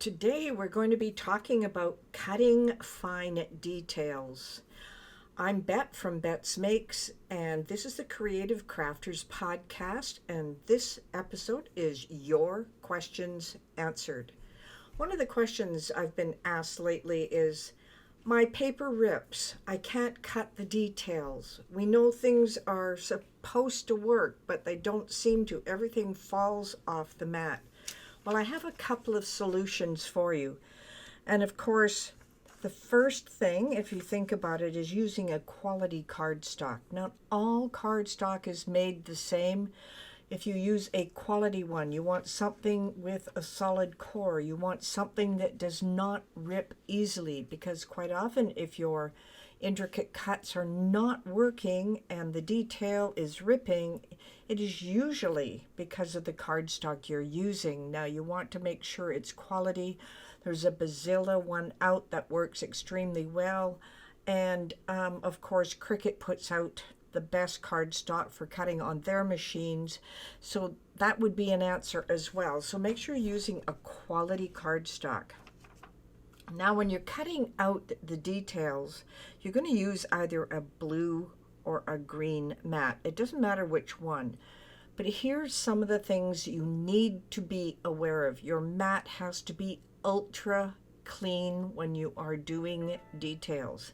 Today we're going to be talking about cutting fine details. I'm Bette from Bette's Makes, and this is the Creative Crafters podcast, and this episode is Your Questions Answered. One of the questions I've been asked lately is, my paper rips. I can't cut the details. We know things are supposed to work, but they don't seem to. Everything falls off the mat. Well, I have a couple of solutions for you. And of course, the first thing, if you think about it, is using a quality cardstock. Not all cardstock is made the same. If you use a quality one, you want something with a solid core. You want something that does not rip easily, because quite often if your intricate cuts are not working and the detail is ripping, it is usually because of the cardstock you're using. Now you want to make sure it's quality. There's a Bazilla one out that works extremely well, and of course Cricut puts out the best cardstock for cutting on their machines, so that would be an answer as well. So make sure you're using a quality cardstock. Now when you're cutting out the details, you're going to use either a blue or a green mat. It doesn't matter which one, but here's some of the things you need to be aware of. Your mat has to be ultra clean when you are doing details.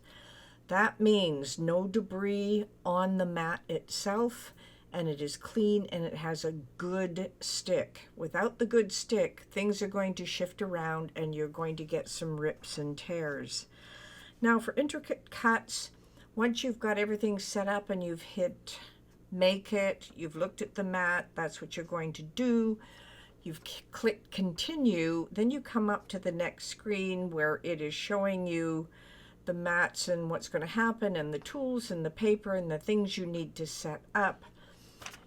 That means no debris on the mat itself, and it is clean and it has a good stick. Without the good stick, things are going to shift around and you're going to get some rips and tears. Now for intricate cuts, once you've got everything set up and you've hit make it, you've looked at the mat, that's what you're going to do. You've clicked continue, then you come up to the next screen where it is showing you the mats and what's going to happen and the tools and the paper and the things you need to set up.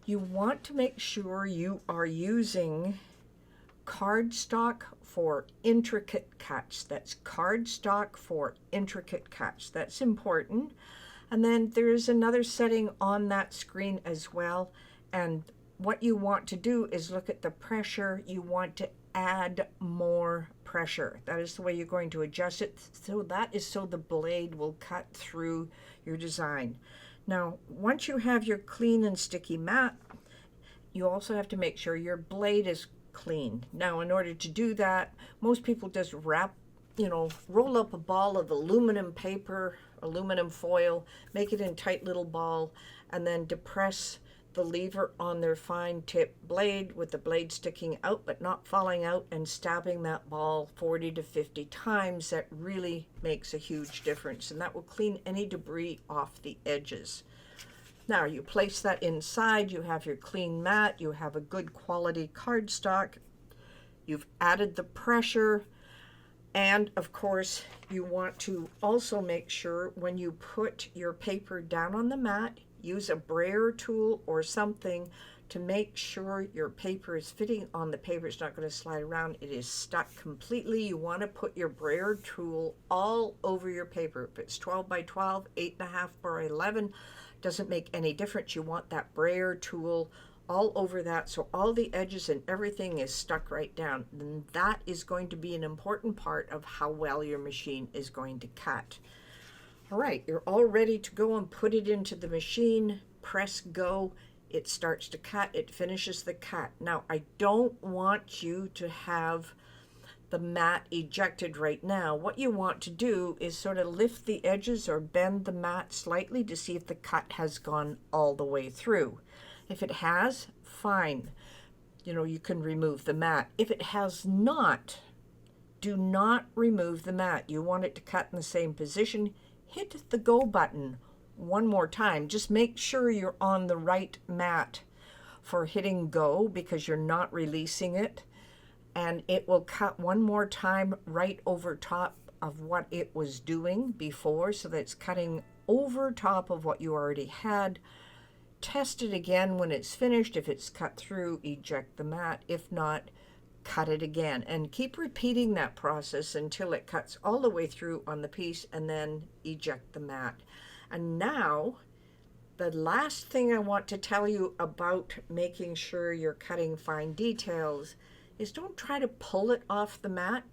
You want to make sure you are using cardstock for intricate cuts. That's cardstock for intricate cuts. That's important. And then there's another setting on that screen as well. And what you want to do is look at the pressure. You want to add more pressure. That is the way you're going to adjust it. So that is so the blade will cut through your design. Now, once you have your clean and sticky mat, you also have to make sure your blade is clean. Now, in order to do that, most people just roll up a ball of aluminum paper, aluminum foil, make it in tight little ball, and then depress the lever on their fine tip blade with the blade sticking out but not falling out, and stabbing that ball 40 to 50 times. That really makes a huge difference, and that will clean any debris off the edges. Now you place that inside, you have your clean mat, you have a good quality cardstock, you've added the pressure, and of course you want to also make sure when you put your paper down on the mat, use a brayer tool or something to make sure your paper is fitting on the paper. It's not going to slide around. It is stuck completely. You want to put your brayer tool all over your paper. If it's 12 by 12, 8.5 by 11, doesn't make any difference. You want that brayer tool all over that so all the edges and everything is stuck right down. And that is going to be an important part of how well your machine is going to cut. All right, you're all ready to go and put it into the machine. Press go. It starts to cut. It finishes the cut. Now, I don't want you to have the mat ejected right now. What you want to do is sort of lift the edges or bend the mat slightly to see if the cut has gone all the way through. If it has, fine. You can remove the mat. If it has not, do not remove the mat. You want it to cut in the same position. Hit the go button one more time. Just make sure you're on the right mat for hitting go, because you're not releasing it, and it will cut one more time right over top of what it was doing before, so that it's cutting over top of what you already had. Test it again when it's finished. If it's cut through, eject the mat. If not, cut it again, and keep repeating that process until it cuts all the way through on the piece, and then eject the mat. And now the last thing I want to tell you about making sure you're cutting fine details is don't try to pull it off the mat.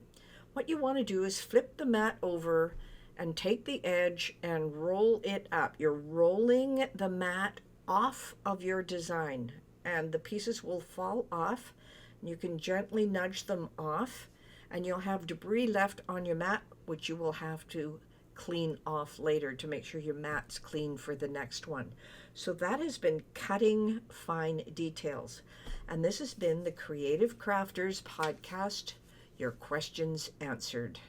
What you want to do is flip the mat over and take the edge and roll it up. You're rolling the mat off of your design, and the pieces will fall off. You can gently nudge them off, and you'll have debris left on your mat, which you will have to clean off later to make sure your mat's clean for the next one. So that has been Cutting Fine Details. And this has been the Creative Crafters Podcast, your questions answered.